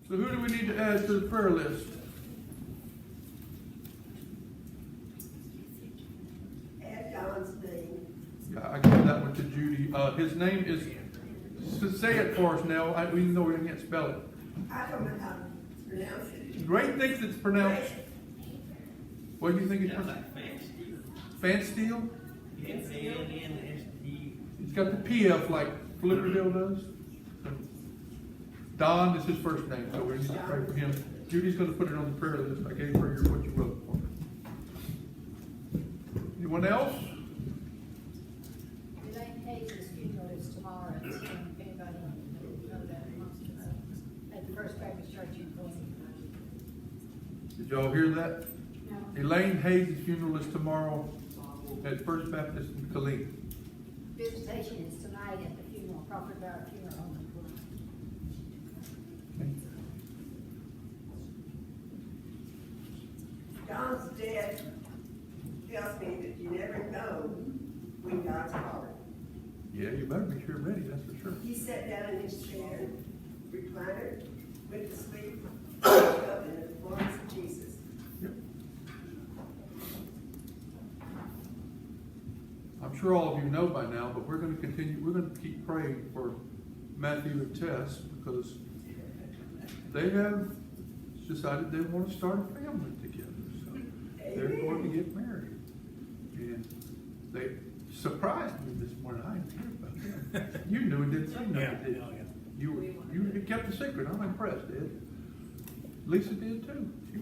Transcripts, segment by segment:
So who do we need to add to the prayer list? Add Don's name. Yeah, I gave that one to Judy. His name is, say it for us now. We know we can't spell it. I don't know how to pronounce it. Ray thinks it's pronounced. What do you think it's pronounced? Fansteel? He's got the PF like Flipperdale does. Don is his first name, so we need to pray for him. Judy's going to put it on the prayer list. I gave her what you wrote for her. Anyone else? Elaine Hayes' funeral is tomorrow. If anybody know that wants to know. At the First Baptist Church in Queen. Did y'all hear that? No. Elaine Hayes' funeral is tomorrow at First Baptist in Killeen. Visitation is tonight at the funeral, Crawford Barrett Funeral Home in Queen. Don's death tells me that you never know when God's calling. Yeah, you better be sure ready, that's for sure. He sat down in his chair, recliner, went to sleep, woke up in the arms of Jesus. Yep. I'm sure all of you know by now, but we're going to continue. We're going to keep praying for Matthew and Tess because they have decided they want to start a family together. So they're going to get married. And they surprised me this morning. I didn't hear about that. You knew it, didn't you? Yeah. You kept the secret. I'm impressed, Ed. Lisa did too. She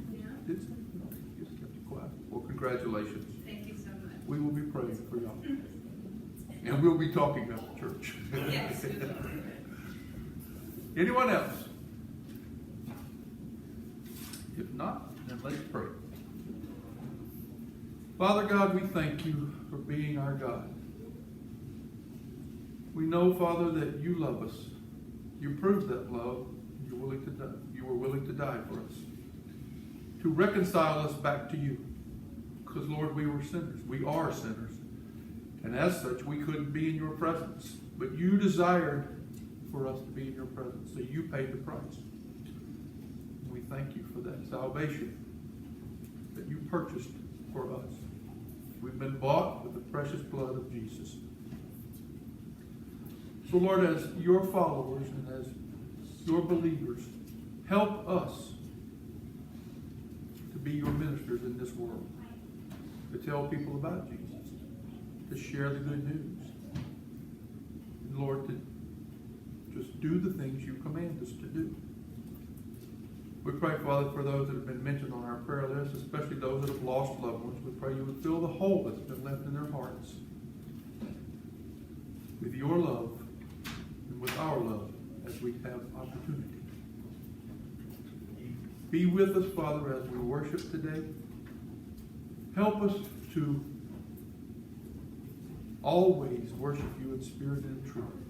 did say, no, just kept it quiet. Well, congratulations. Thank you so much. We will be praying for y'all. And we'll be talking at the church. Yes. Anyone else? If not, then let's pray. Father God, we thank you for being our God. We know, Father, that you love us. You proved that love. You were willing to die for us. To reconcile us back to you. Because, Lord, we were sinners. We are sinners. And as such, we couldn't be in your presence. But you desired for us to be in your presence. So you paid the price. And we thank you for that salvation that you purchased for us. We've been bought with the precious blood of Jesus. So, Lord, as your followers and as your believers, help us to be your ministers in this world. To tell people about Jesus. To share the good news. And Lord, to just do the things you command us to do. We pray, Father, for those that have been mentioned on our prayer list, especially those that have lost loved ones. We pray you would fill the hole that's been left in their hearts with your love and with our love as we have opportunity. Be with us, Father, as we worship today. Help us to always worship you in spirit and in truth,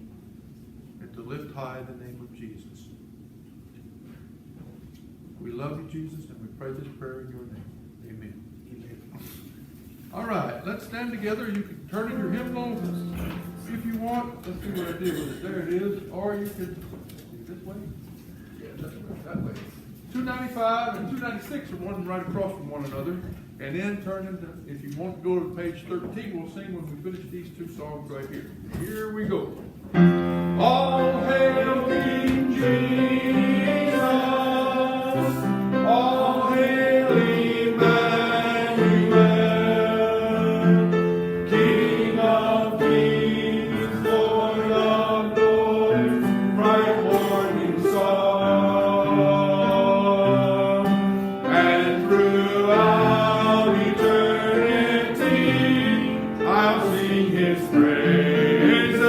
and to lift high the name of Jesus. We love you, Jesus, and we pray this prayer in your name. Amen. All right, let's stand together. You can turn in your hymnal if you want. Let's see what I did with it. There it is. Or you can this way. Yeah, that way. 295 and 296 are one right across from one another. And then turn into, if you want to go to page 13, we'll sing when we finish these two songs right here. Here we go. All hail King Jesus. All hail Emmanuel. King of kings, Lord of lords, bright morning star. And throughout eternity, I'll sing his praises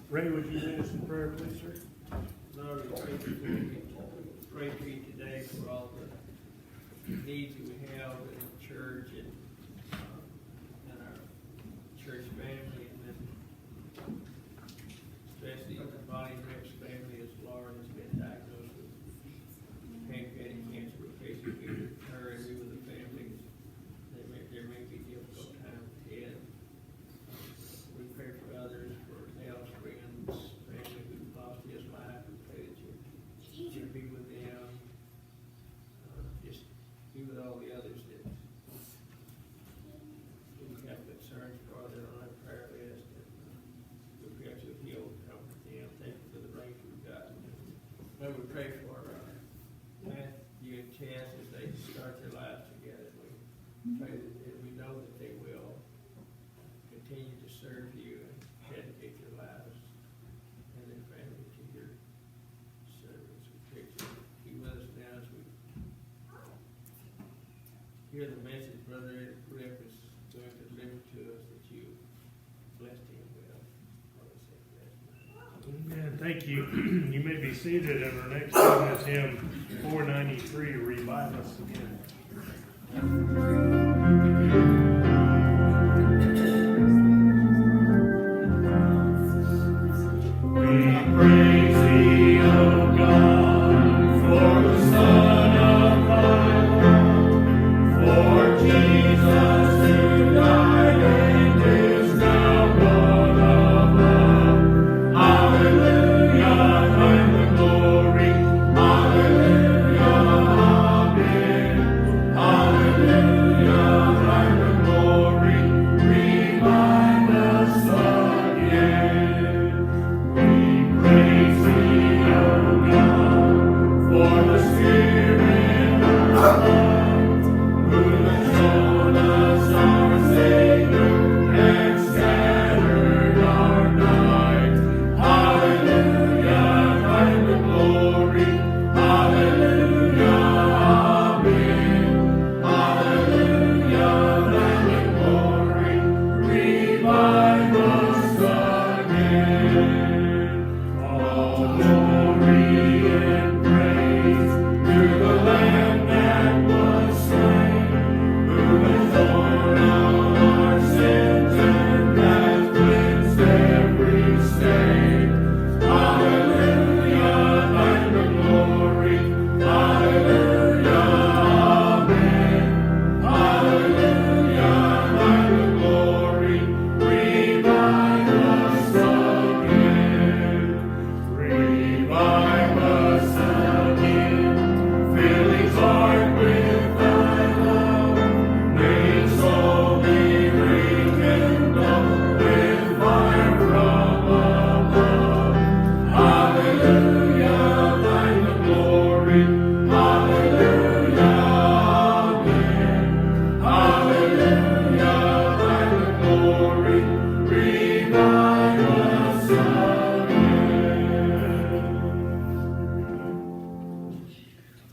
Ray, would you lead us in prayer, please, sir? Lord, we pray for you today for all the needs that we have in the church and our church family, and then especially the body Rick's family, as Lauren has been diagnosed with pancreatic cancer. We pray for you, her and you with the family. There may be difficult times ahead. We pray for others, for Nell's friends, family who lost his life. We pray that you be with them. Just be with all the others that we have concerns for, that are on our prayer list. And we pray that you'll heal, comfort them. Thank you for the rain we've gotten. And we pray for Matthew and Chess as they start their lives together. We pray that we know that they will continue to serve you and dedicate their lives and their family to your service. We pray that you be with us now as we hear the message Brother Rick is going to deliver to us, that you bless him well. Amen. Thank you. You may be seated, and our next one is hymn 493, Revive Us Again. We praise thee, O God, for the Son of thy love, for Jesus who died and is now born above. Hallelujah, thine the glory. Hallelujah, amen. Hallelujah, thine the glory. Revive us again. We praise thee, O God, for the Spirit of love, who has shown us our Savior and scattered our night. Hallelujah, thine the glory. Hallelujah, amen. Hallelujah, thine the glory. Revive us again. All glory and praise to the Lamb that was slain, who has borne all our sins and has cleansed every stain. Hallelujah, thine the glory. Hallelujah, amen. Hallelujah, thine the glory. Revive us again. Revive us again. Fill each heart with thy love. May its soul be rekindled with fire from above. Hallelujah, thine the glory. Hallelujah, amen. Hallelujah, thine the glory. Revive us again.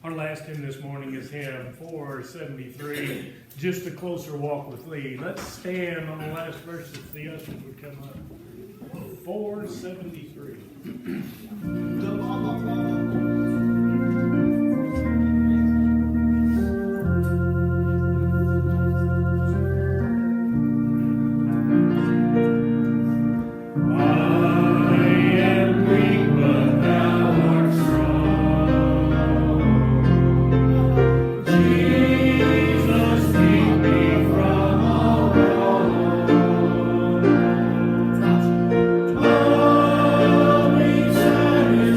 Our last hymn this morning is hymn 473, Just a Closer Walk with Thee. Let's stand on the last verse if the ushers would come up. 473. I am weak, but thou art strong. Jesus, keep me from all wrong. Love me, satisfy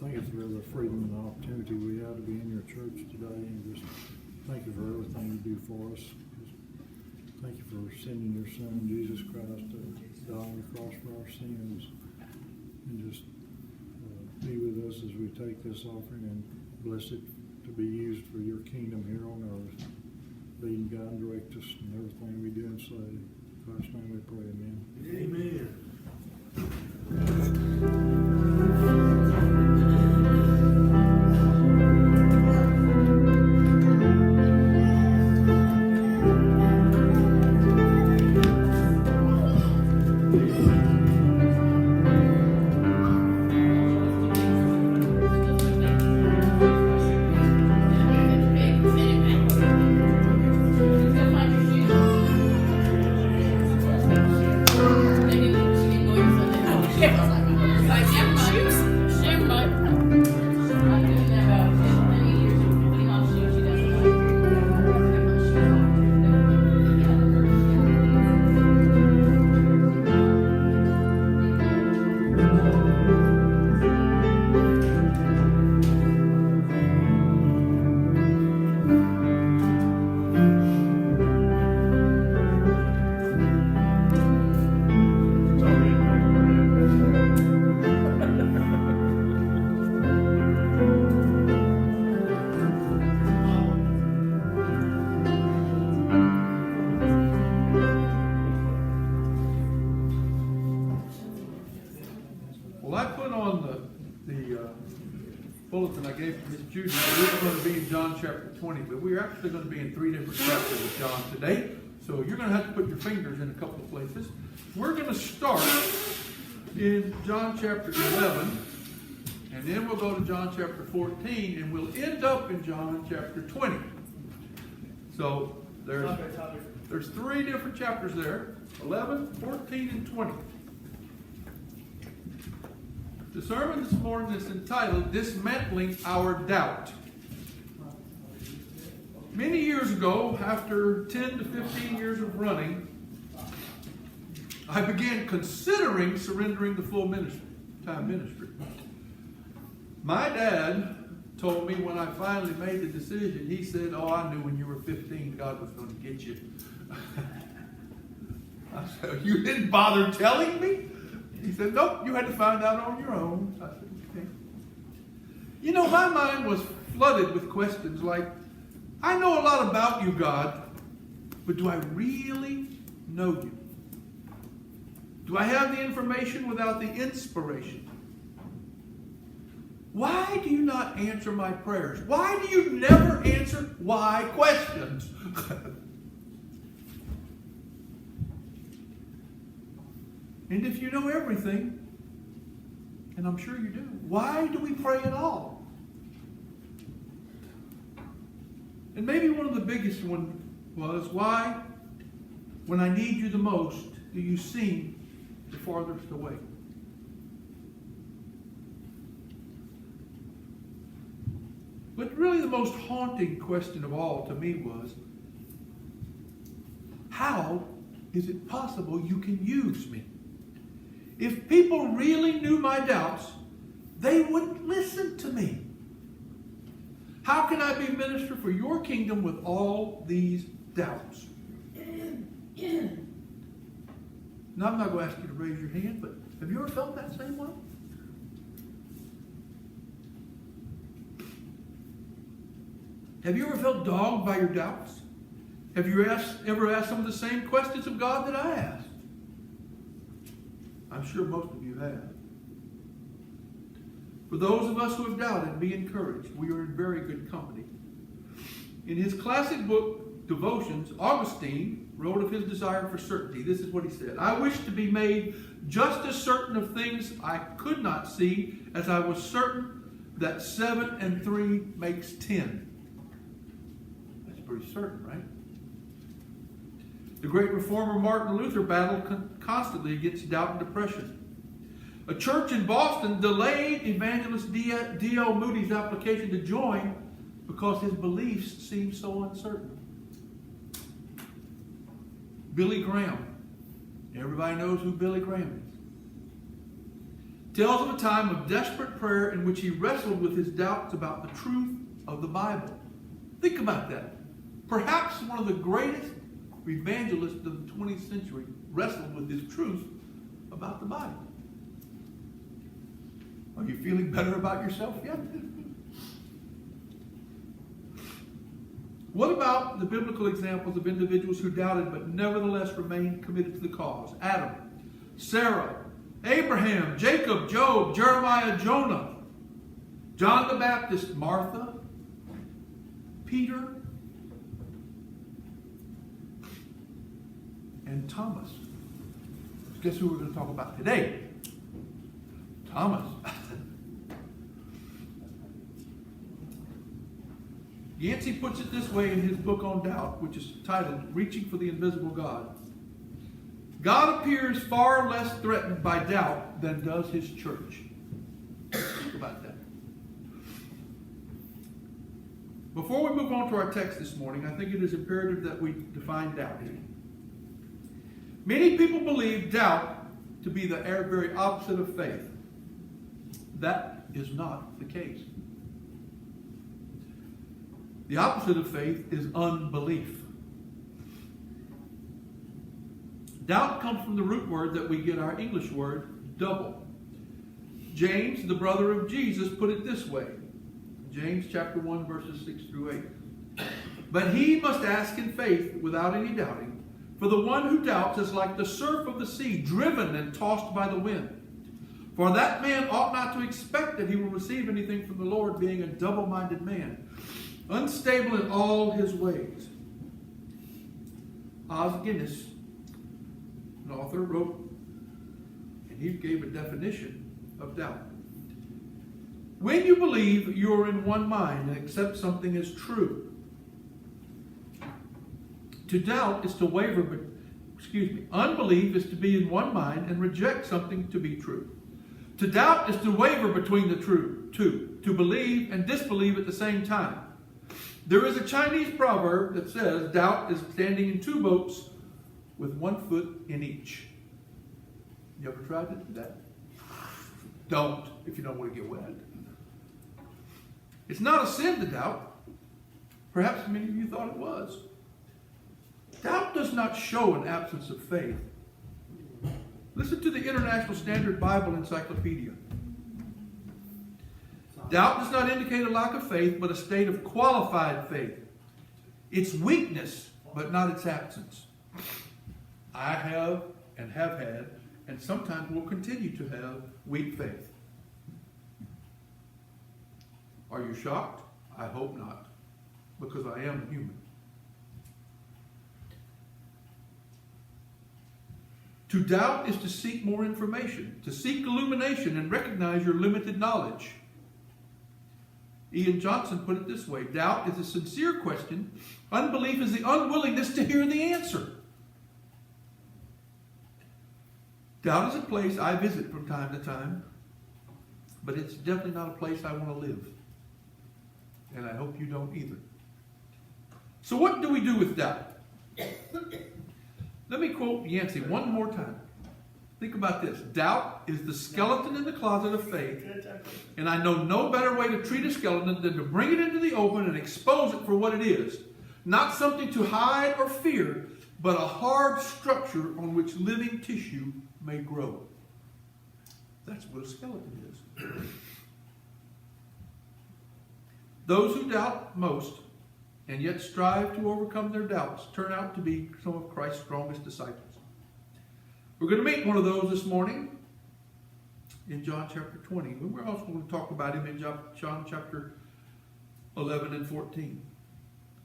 think it's really a freedom and opportunity we have to be in your church today, and just thank you for everything you do for us. Thank you for sending your son, Jesus Christ, to die on the cross for our sins, and just be with us as we take this offering, and bless it to be used for your kingdom here on earth. Lead and guide and direct us in everything we do and say. In Christ's name we pray, amen. Amen. Well, I put on the bulletin I gave to Miss Judy that we were going to be in John chapter 20, but we're actually going to be in 3 different chapters of John today. So you're going to have to put your fingers in a couple of places. We're going to start in John chapter 11, and then we'll go to John chapter 14, and we'll end up in John chapter 20. So there's 3 different chapters there, 11, 14, and 20. The sermon this morning is entitled, Dismantling Our Doubt. Many years ago, after 10 to 15 years of running, I began considering surrendering the full time ministry. My dad told me when I finally made the decision, he said, "Oh, I knew when you were 15 God was going to get you." I said, "You didn't bother telling me?" He said, "Nope, you had to find out on your own." I said, "Okay." You know, my mind was flooded with questions like, I know a lot about you, God, but do I really know you? Do I have the information without the inspiration? Why do you not answer my prayers? Why do you never answer why questions? And if you know everything, and I'm sure you do, why do we pray at all? And maybe one of the biggest one was, why, when I need you the most, do you seem the farthest away? But really the most haunting question of all to me was, how is it possible you can use me? If people really knew my doubts, they wouldn't listen to me. How can I be a minister for your kingdom with all these doubts? Now, I'm not going to ask you to raise your hand, but have you ever felt that same way? Have you ever felt dogged by your doubts? Have you ever asked some of the same questions of God that I asked? I'm sure most of you have. For those of us who have doubted, be encouraged. We are in very good company. In his classic book, Devotions, Augustine wrote of his desire for certainty. This is what he said: "I wish to be made just as certain of things I could not see as I was certain that 7 and 3 makes 10. That's pretty certain, right? The great reformer Martin Luther battled constantly against doubt and depression. A church in Boston delayed evangelist D.L. Moody's application to join because his beliefs seemed so uncertain. Billy Graham. Everybody knows who Billy Graham is. tells of a time of desperate prayer in which he wrestled with his doubts about the truth of the Bible. Think about that. Perhaps one of the greatest evangelists of the 20th century wrestled with his truth about the Bible. Are you feeling better about yourself yet? What about the biblical examples of individuals who doubted but nevertheless remained committed to the cause? Adam, Sarah, Abraham, Jacob, Job, Jeremiah, Jonah, John the Baptist, Martha, Peter, and Thomas. Guess who we're going to talk about today? Thomas. Yancey puts it this way in his book on doubt, which is titled Reaching for the Invisible God. God appears far less threatened by doubt than does his church. Think about that. Before we move on to our text this morning, I think it is imperative that we define doubt. Many people believe doubt to be the very opposite of faith. That is not the case. The opposite of faith is unbelief. Doubt comes from the root word that we get our English word, double. James, the brother of Jesus, put it this way. James chapter 1, verses 6 through 8. But he must ask in faith without any doubting. For the one who doubts is like the surf of the sea, driven and tossed by the wind. For that man ought not to expect that he will receive anything from the Lord, being a double-minded man, unstable in all his ways. Os Guinness, an author, wrote, and he gave a definition of doubt. When you believe you are in one mind and accept something as true. To doubt is to waver, unbelief is to be in one mind and reject something to be true. To doubt is to waver between the two, to believe and disbelieve at the same time. There is a Chinese proverb that says, doubt is standing in two boats with one foot in each. You ever tried to do that? Don't, if you don't want to get wet. It's not a sin to doubt. Perhaps many of you thought it was. Doubt does not show an absence of faith. Listen to the International Standard Bible Encyclopedia. Doubt does not indicate a lack of faith, but a state of qualified faith. It's weakness, but not its absence. I have and have had, and sometimes will continue to have, weak faith. Are you shocked? I hope not, because I am human. To doubt is to seek more information, to seek illumination and recognize your limited knowledge. Ian Johnson put it this way: doubt is a sincere question. Unbelief is the unwillingness to hear the answer. Doubt is a place I visit from time to time, but it's definitely not a place I want to live. And I hope you don't either. So what do we do with doubt? Let me quote Yancey one more time. Think about this. Doubt is the skeleton in the closet of faith, and I know no better way to treat a skeleton than to bring it into the open and expose it for what it is. Not something to hide or fear, but a hard structure on which living tissue may grow. That's what a skeleton is. Those who doubt most and yet strive to overcome their doubts turn out to be some of Christ's strongest disciples. We're going to meet one of those this morning in John chapter 20. We're also going to talk about him in John chapter 11 and 14.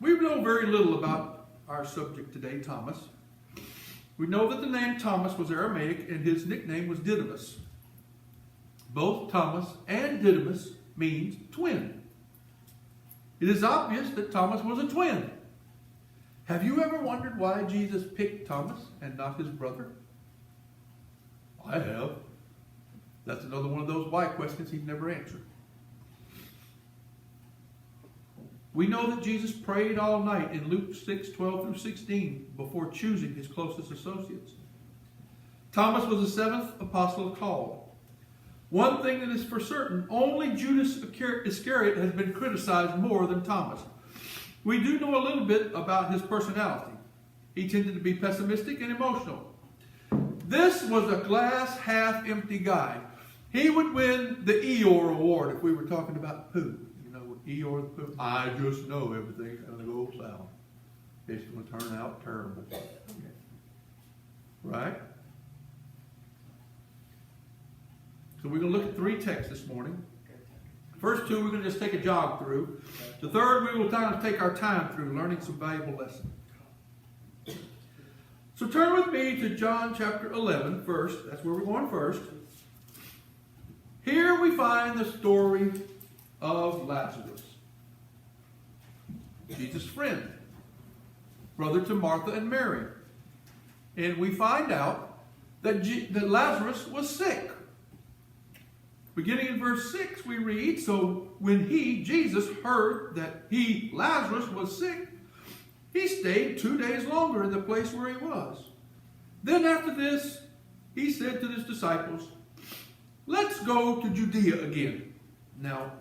We know very little about our subject today, Thomas. We know that the name Thomas was Aramaic and his nickname was Didymus. Both Thomas and Didymus means twin. It is obvious that Thomas was a twin. Have you ever wondered why Jesus picked Thomas and not his brother? I have. That's another one of those why questions he'd never answered. We know that Jesus prayed all night in Luke 6:12 through 16 before choosing his closest associates. Thomas was the seventh apostle called. One thing that is for certain, only Judas Iscariot has been criticized more than Thomas. We do know a little bit about his personality. He tended to be pessimistic and emotional. This was a glass half empty guy. He would win the Eeyore Award if we were talking about poo. You know, Eeyore the poo. I just know everything's going to go south. It's going to turn out terrible. Right? So we're going to look at 3 texts this morning. First 2 we're going to just take a jog through. The third we will kind of take our time through, learning some valuable lessons. So turn with me to John chapter 11 first. That's where we're going first. Here we find the story of Lazarus, Jesus' friend, brother to Martha and Mary. And we find out that Lazarus was sick. Beginning in verse 6, we read, so when Jesus, heard that Lazarus, was sick, he stayed 2 days longer in the place where he was. Then after this, he said to his disciples, let's go to Judea again. Now,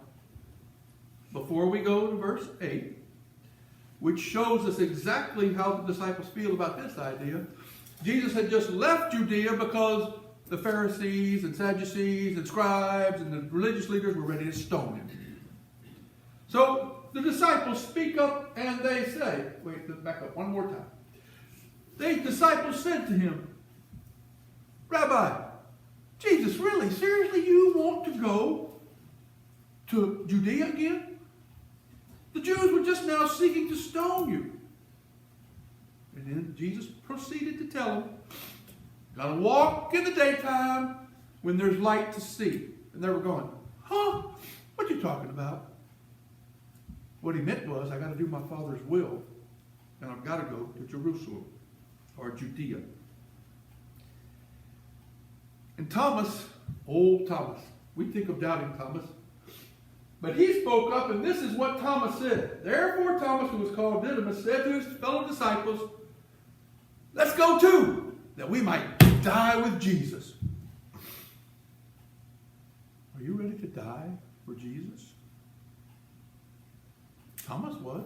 before we go to verse 8, which shows us exactly how the disciples feel about this idea, Jesus had just left Judea because the Pharisees and Sadducees and scribes and the religious leaders were ready to stone him. So the disciples speak up and they say, wait, back up one more time. The disciples said to him, Rabbi, Jesus, really, seriously, you want to go to Judea again? The Jews were just now seeking to stone you. And then Jesus proceeded to tell them, got to walk in the daytime when there's light to see. And they were going, huh? What you talking about? What he meant was, I got to do my Father's will. And I've got to go to Jerusalem or Judea. And Thomas, old Thomas, we think of doubting Thomas. But he spoke up, and this is what Thomas said. Therefore Thomas, who was called Didymus, said to his fellow disciples, let's go too, that we might die with Jesus. Are you ready to die for Jesus? Thomas was.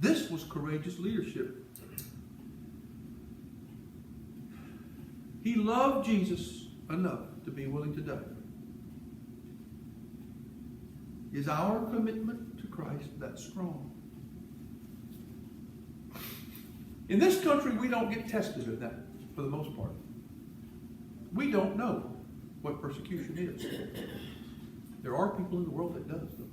This was courageous leadership. He loved Jesus enough to be willing to die. Is our commitment to Christ that strong? In this country, we don't get tested in that, for the most part. We don't know what persecution is. There are people in the world that does, though.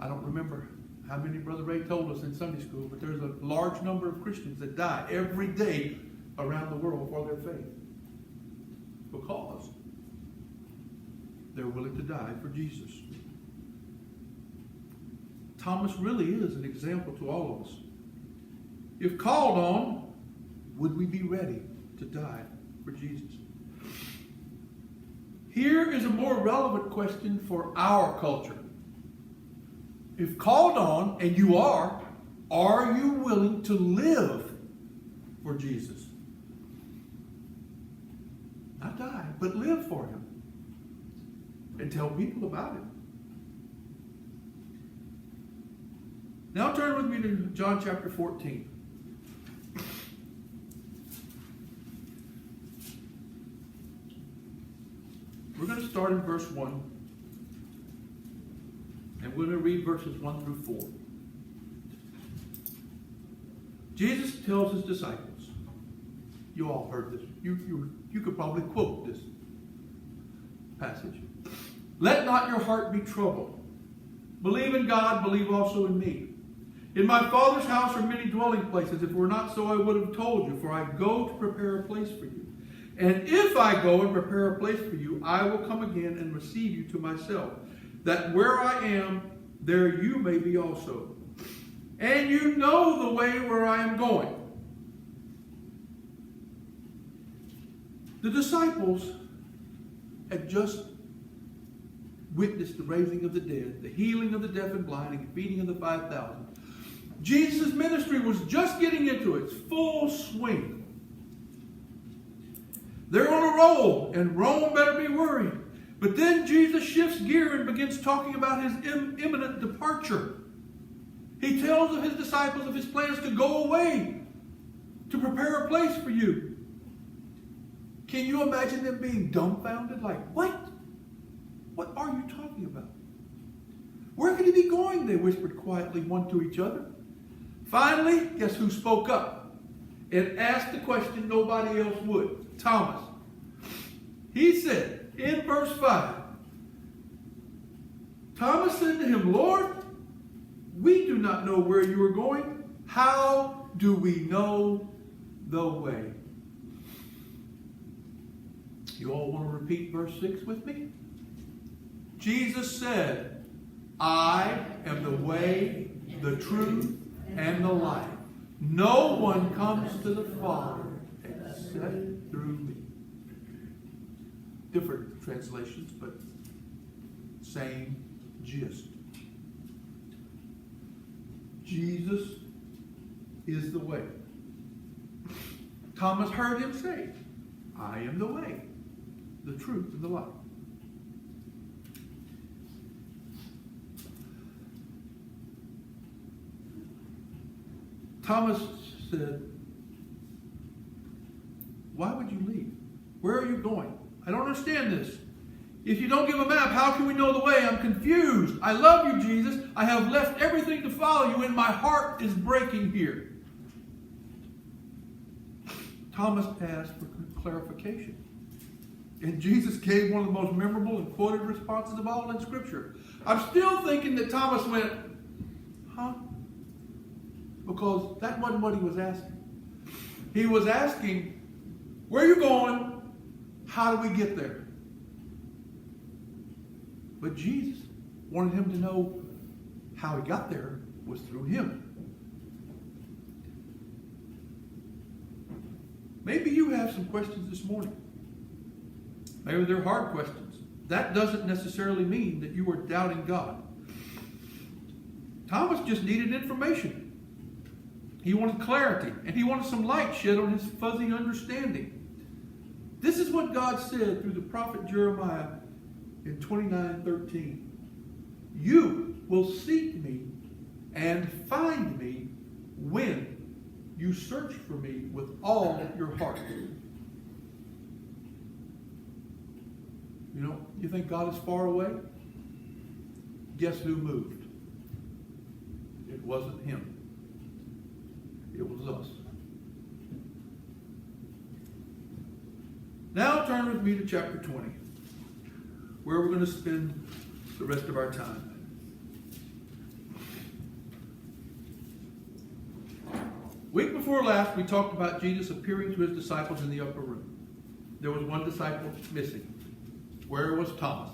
I don't remember how many Brother Ray told us in Sunday school, but there's a large number of Christians that die every day around the world for their faith. Because they're willing to die for Jesus. Thomas really is an example to all of us. If called on, would we be ready to die for Jesus? Here is a more relevant question for our culture. If called on, and you are you willing to live for Jesus? Not die, but live for him. And tell people about it. Now turn with me to John chapter 14. We're going to start in verse 1. And we're going to read verses 1 through 4. Jesus tells his disciples, you all heard this. You could probably quote this passage. Let not your heart be troubled. Believe in God, believe also in me. In my Father's house are many dwelling places. If it were not so, I would have told you, for I go to prepare a place for you. And if I go and prepare a place for you, I will come again and receive you to myself, that where I am, there you may be also. And you know the way where I am going. The disciples had just witnessed the raising of the dead, the healing of the deaf and blind, and the feeding of the 5,000. Jesus' ministry was just getting into its full swing. roll, and Rome better be worried. But then Jesus shifts gear and begins talking about his imminent departure. He tells of his disciples of his plans to go away, to prepare a place for you. Can you imagine them being dumbfounded? Like, what? What are you talking about? Where could he be going? They whispered quietly one to each other. Finally, guess who spoke up and asked the question nobody else would? Thomas. He said in verse 5, Thomas said to him, Lord, we do not know where you are going. How do we know the way? You all want to repeat verse 6 with me? Jesus said, I am the way, the truth, and the life. No one comes to the Father except through me. Different translations, but same gist. Jesus is the way. Thomas heard him say, I am the way, the truth, and the life. Thomas said, why would you leave? Where are you going? I don't understand this. If you don't give a map, how can we know the way? I'm confused. I love you, Jesus. I have left everything to follow you, and my heart is breaking here. Thomas asked for clarification. And Jesus gave one of the most memorable and quoted responses of all in Scripture. I'm still thinking that Thomas went, huh? Because that wasn't what he was asking. He was asking, where are you going? How do we get there? But Jesus wanted him to know how he got there was through him. Maybe you have some questions this morning. Maybe they're hard questions. That doesn't necessarily mean that you are doubting God. Thomas just needed information. He wanted clarity, and he wanted some light shed on his fuzzy understanding. This is what God said through the prophet Jeremiah in 29:13. You will seek me and find me when you search for me with all your heart. You know, you think God is far away? Guess who moved? It wasn't him. It was us. Now turn with me to chapter 20, where we're going to spend the rest of our time. Week before last, we talked about Jesus appearing to his disciples in the upper room. There was one disciple missing. Where was Thomas?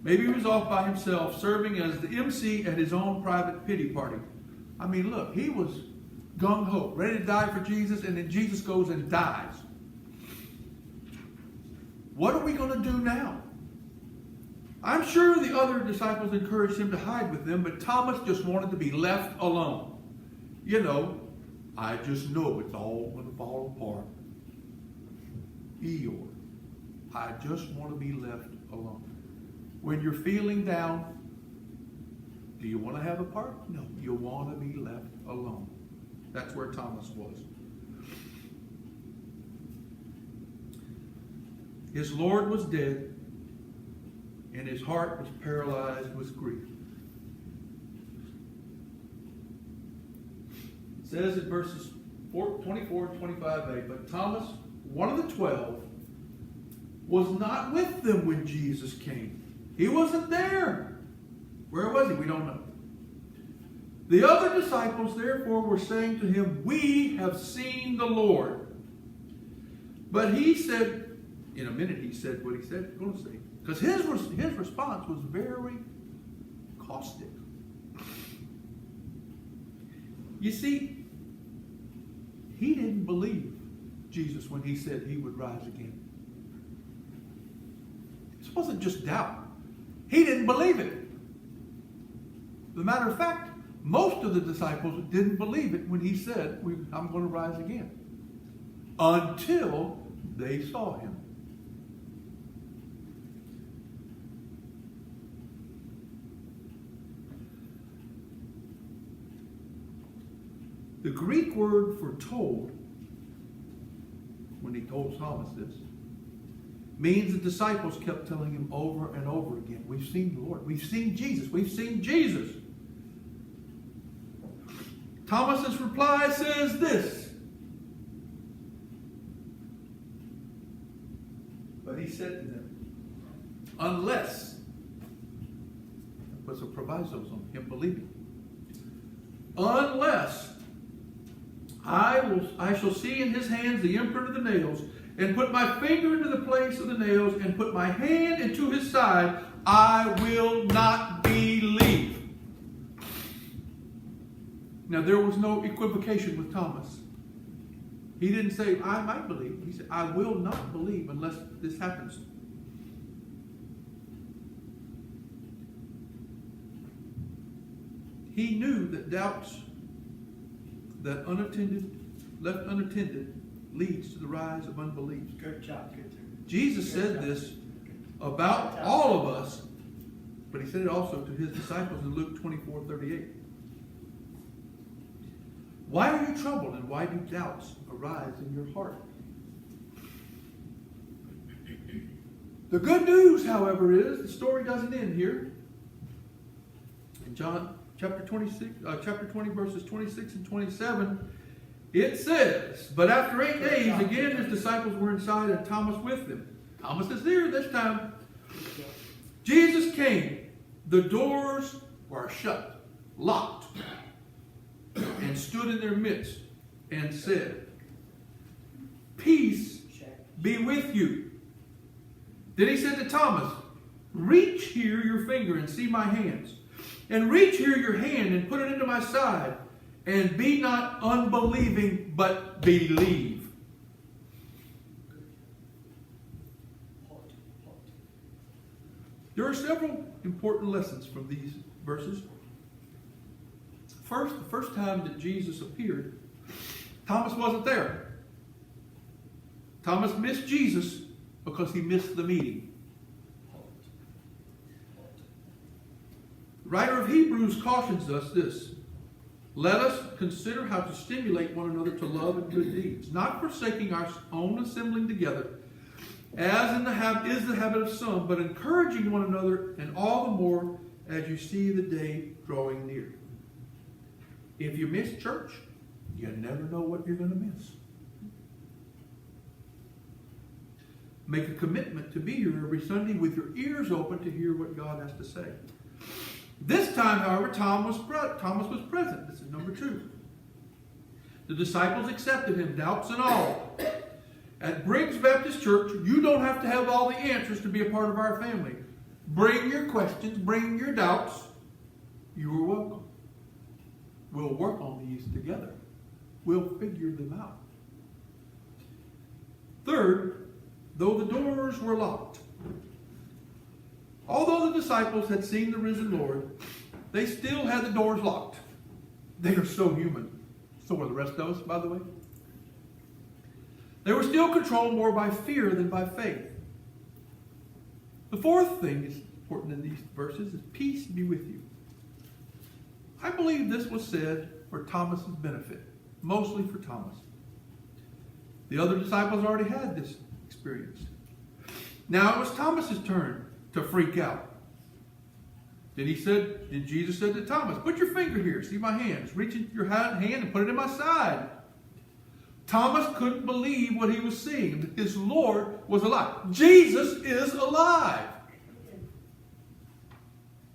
Maybe he was off by himself, serving as the MC at his own private pity party. I mean, look, he was gung-ho, ready to die for Jesus, and then Jesus goes and dies. What are we going to do now? I'm sure the other disciples encouraged him to hide with them, but Thomas just wanted to be left alone. You know, I just know it's all going to fall apart. Eeyore, I just want to be left alone. When you're feeling down, do you want to have a part? No, you want to be left alone. That's where Thomas was. His Lord was dead, and his heart was paralyzed with grief. It says in verses 24 and 25a, but Thomas, one of the 12, was not with them when Jesus came. He wasn't there. Where was he? We don't know. The other disciples, therefore, were saying to him, we have seen the Lord. But he said, in a minute he said what he said going to say. Because his response was very caustic. You see, he didn't believe Jesus when he said he would rise again. This wasn't just doubt. He didn't believe it. As a matter of fact, most of the disciples didn't believe it when he said, I'm going to rise again. Until they saw him. The Greek word for told, when he told Thomas this, means the disciples kept telling him over and over again, we've seen the Lord, we've seen Jesus, we've seen Jesus. Thomas's reply says this, but he said to them, unless, put some provisos on him believing, unless I shall see in his hands the imprint of the nails, and put my finger into the place of the nails, and put my hand into his side, I will not believe. Now, there was no equivocation with Thomas. He didn't say, I might believe. He said, I will not believe unless this happens. He knew that doubts that left unattended, leads to the rise of unbelief. Good job, good job. Jesus said this about all of us, but he said it also to his disciples in Luke 24:38. Why are you troubled, and why do doubts arise in your heart? The good news, however, is the story doesn't end here. In John chapter 20, verses 26 and 27, it says, but after 8 days, again his disciples were inside and Thomas with them. Thomas is there this time. Jesus came. The doors were shut, locked, and stood in their midst and said, peace be with you. Then he said to Thomas, reach here your finger and see my hands. And reach here your hand and put it into my side. And be not unbelieving, but believe. There are several important lessons from these verses. First, the first time that Jesus appeared, Thomas wasn't there. Thomas missed Jesus because he missed the meeting. The writer of Hebrews cautions us this. Let us consider how to stimulate one another to love and good deeds, not forsaking our own assembling together, as is the habit of some, but encouraging one another, and all the more as you see the day drawing near. If you miss church, you never know what you're going to miss. Make a commitment to be here every Sunday with your ears open to hear what God has to say. This time, however, Thomas was present. This is number 2. The disciples accepted him, doubts and all. At Briggs Baptist Church, you don't have to have all the answers to be a part of our family. Bring your questions, bring your doubts. You are welcome. We'll work on these together. We'll figure them out. Third, though the doors were locked, although the disciples had seen the risen Lord, they still had the doors locked. They are so human. So are the rest of us, by the way. They were still controlled more by fear than by faith. The fourth thing is important in these verses is peace be with you. I believe this was said for Thomas's benefit, mostly for Thomas. The other disciples already had this experience. Now it was Thomas's turn to freak out. Then Jesus said to Thomas, put your finger here, see my hands. Reach in your hand and put it in my side. Thomas couldn't believe what he was seeing. His Lord was alive. Jesus is alive.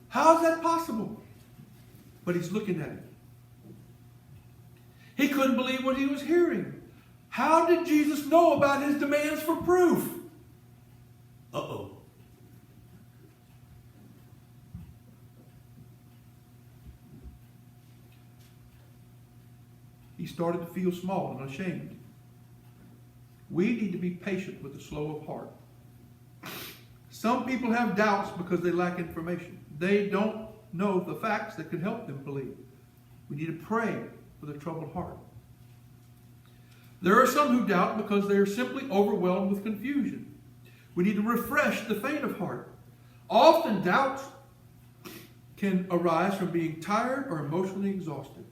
How is that possible? But he's looking at it. He couldn't believe what he was hearing. How did Jesus know about his demands for proof? Uh-oh. He started to feel small and ashamed. We need to be patient with the slow of heart. Some people have doubts because they lack information. They don't know the facts that could help them believe. We need to pray for the troubled heart. There are some who doubt because they are simply overwhelmed with confusion. We need to refresh the faint of heart. Often doubts can arise from being tired or emotionally exhausted.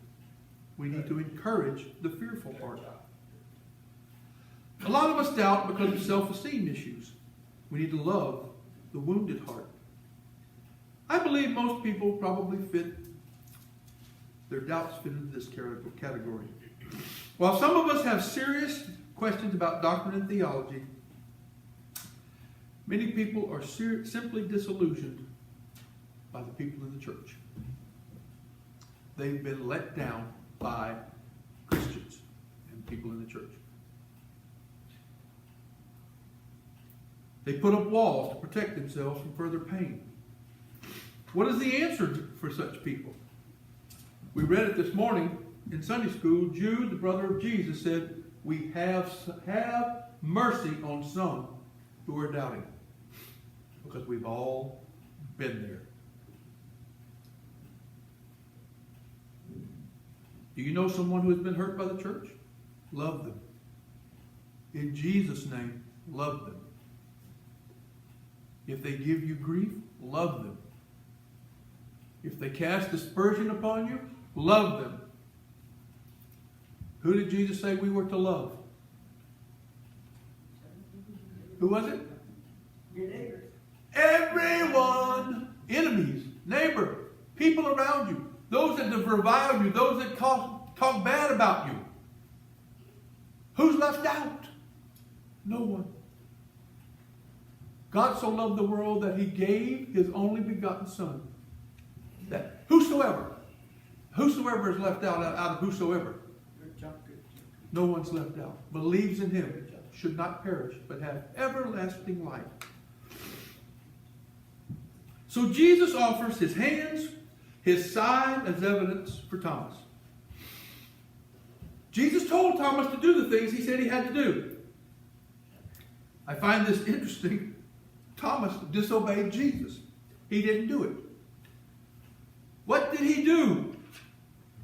We need to encourage the fearful heart. A lot of us doubt because of self-esteem issues. We need to love the wounded heart. I believe most people probably their doubts fit into this category. While some of us have serious questions about doctrine and theology, many people are simply disillusioned by the people in the church. They've been let down by Christians and people in the church. They put up walls to protect themselves from further pain. What is the answer for such people? We read it this morning in Sunday school. Jude, the brother of Jesus, said, "We have mercy on some who are doubting," because we've all been there. Do you know someone who has been hurt by the church? Love them. In Jesus' name, love them. If they give you grief, love them. If they cast aspersion upon you, love them. Who did Jesus say we were to love? Who was it? Your neighbors. Everyone. Enemies, neighbor, people around you, those that have reviled you, those that talk bad about you. Who's left out? No one. God so loved the world that he gave his only begotten Son. That whosoever is left out of whosoever, no one's left out, believes in him, should not perish, but have everlasting life. So Jesus offers his hands, his side as evidence for Thomas. Jesus told Thomas to do the things he said he had to do. I find this interesting. Thomas disobeyed Jesus. He didn't do it. What did he do?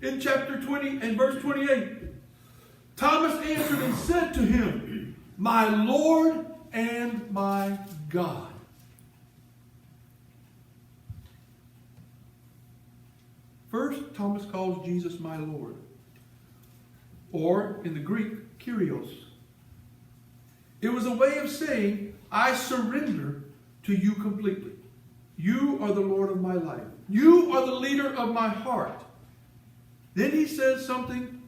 In chapter 20 and verse 28, Thomas answered and said to him, "My Lord and my God." First, Thomas calls Jesus my Lord, or in the Greek, Kyrios. It was a way of saying, I surrender to you completely. You are the Lord of my life. You are the leader of my heart. Then he says something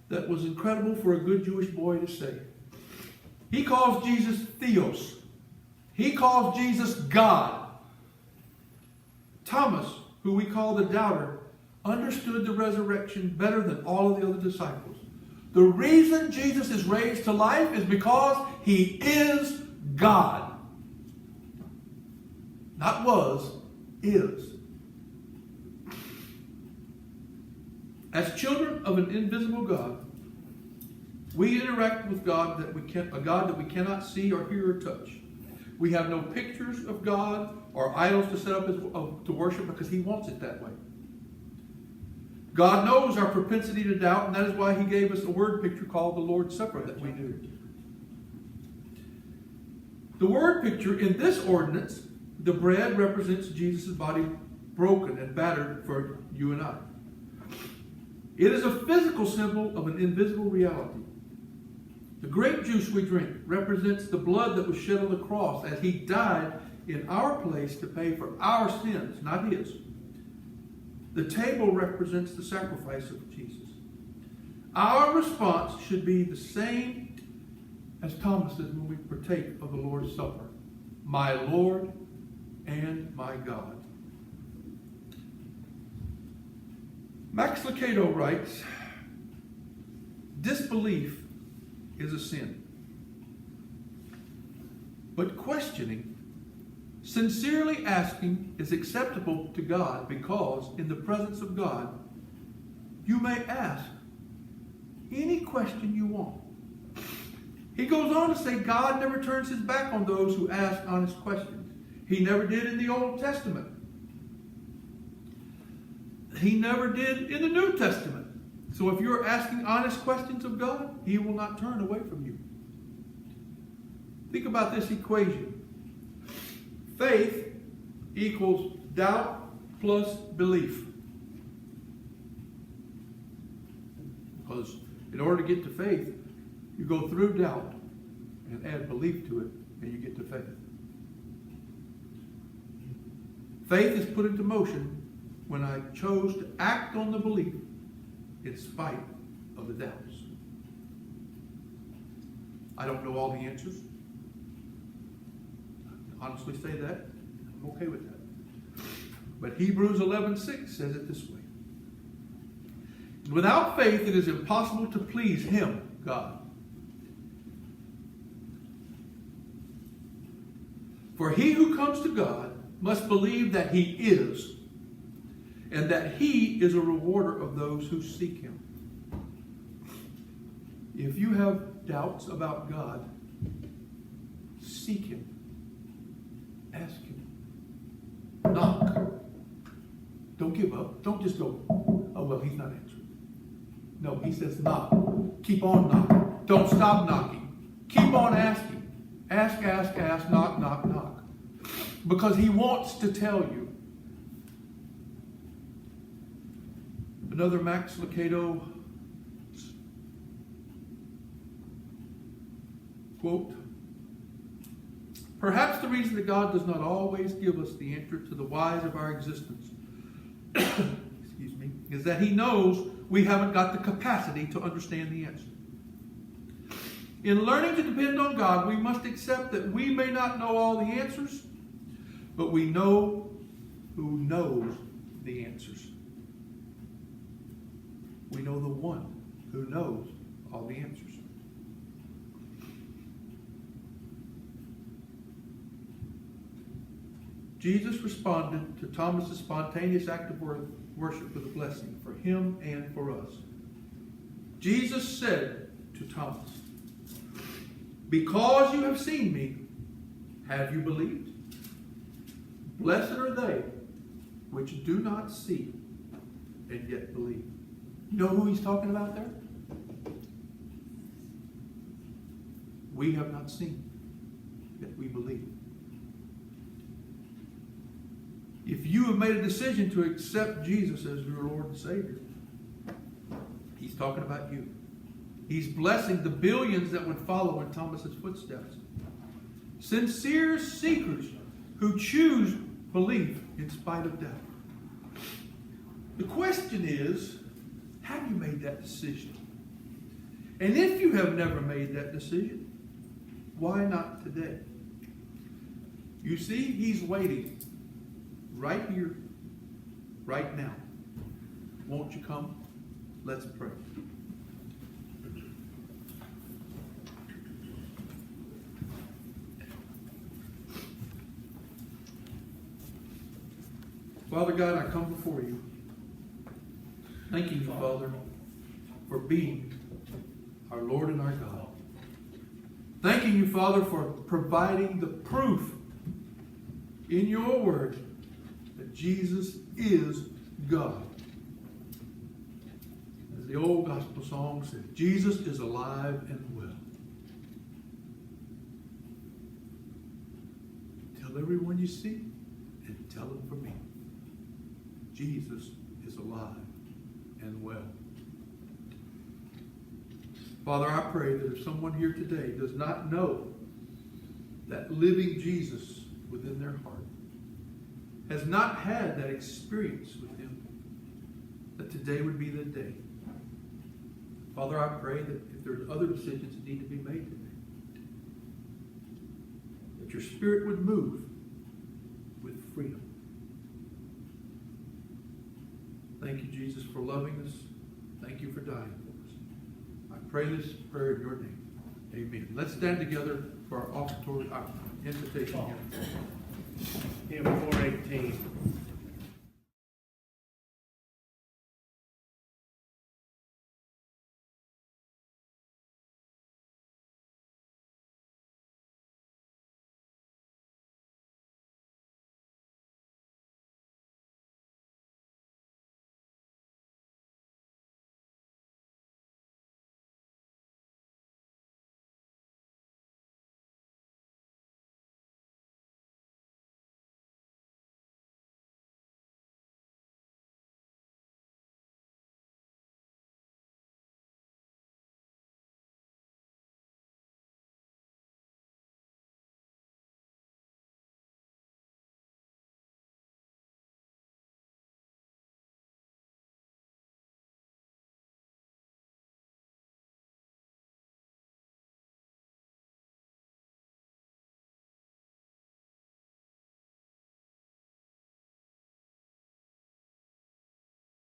that was incredible for a good Jewish boy to say. He calls Jesus Theos. He calls Jesus God. Thomas, who we call the doubter, understood the resurrection better than all of the other disciples. The reason Jesus is raised to life is because he is God. Not was, is. As children of an invisible God, we interact with God a God that we cannot see or hear or touch. We have no pictures of God or idols to set up to worship because he wants it that way. God knows our propensity to doubt, and that is why he gave us a word picture called the Lord's Supper that we do. The word picture in this ordinance, the bread represents Jesus' body broken and battered for you and I. It is a physical symbol of an invisible reality. The grape juice we drink represents the blood that was shed on the cross as he died in our place to pay for our sins, not his. The table represents the sacrifice of Jesus. Our response should be the same as Thomas's when we partake of the Lord's Supper. My Lord and my God. Max Lucado writes, disbelief is a sin. But questioning, sincerely asking, is acceptable to God because in the presence of God, you may ask any question you want. He goes on to say God never turns his back on those who ask honest questions. He never did in the Old Testament. He never did in the New Testament. So if you're asking honest questions of God, He will not turn away from you. Think about this equation. Faith equals doubt plus belief. Because in order to get to faith, you go through doubt and add belief to it, and you get to faith. Faith is put into motion when I chose to act on the belief in spite of the doubts. I don't know all the answers. I honestly say that. I'm okay with that. But Hebrews 11:6 says it this way. Without faith, it is impossible to please Him, God. For he who comes to God must believe that He is, and that He is a rewarder of those who seek Him. If you have doubts about God, seek Him. Ask Him. Knock. Don't give up. Don't just go, oh, well, He's not answering. No, He says knock. Keep on knocking. Don't stop knocking. Keep on asking. Ask, ask, ask, knock, knock, knock. Because He wants to tell you. Another Max Lucado quote, perhaps the reason that God does not always give us the answer to the whys of our existence excuse me, is that He knows we haven't got the capacity to understand the answer. In learning to depend on God, we must accept that we may not know all the answers, but we know who knows the answers. We know the one who knows all the answers. Jesus responded to Thomas's spontaneous act of worship with a blessing for him and for us. Jesus said to Thomas, because you have seen me, have you believed? Blessed are they which do not see and yet believe. You know who He's talking about there? We have not seen, yet we believe. If you have made a decision to accept Jesus as your Lord and Savior, He's talking about you. He's blessing the billions that would follow in Thomas's footsteps. Sincere seekers who choose belief in spite of doubt. The question is, have you made that decision? And if you have never made that decision, why not today? You see, He's waiting right here, right now. Won't you come? Let's pray. Father God, I come before you. Thanking you, Father, for being our Lord and our God. Thanking you, Father, for providing the proof in your word that Jesus is God. As the old gospel song said, Jesus is alive and well. Tell everyone you see and tell them for me. Jesus is alive and well. Father, I pray that if someone here today does not know that living Jesus within their heart, has not had that experience with Him, that today would be the day. Father, I pray that if there's other decisions that need to be made today, that your Spirit would move with freedom. Thank you, Jesus, for loving us. Thank you for dying for us. I pray this prayer in your name. Amen. Let's stand together for our offertory invitation here. Hymn 418.